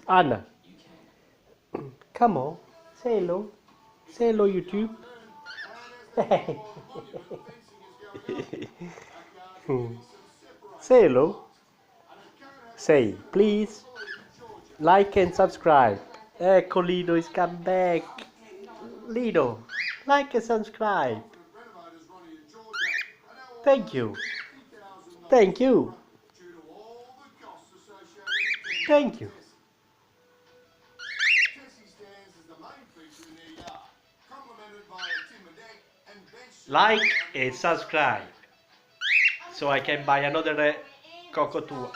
Anna, come on, say hello. Say hello, YouTube. Say hello. Say, please, like and subscribe. Ecco, Lino is come back. Lino, like and subscribe. Thank you. Thank you. Thank you. Like and subscribe so I can buy another cockatoo.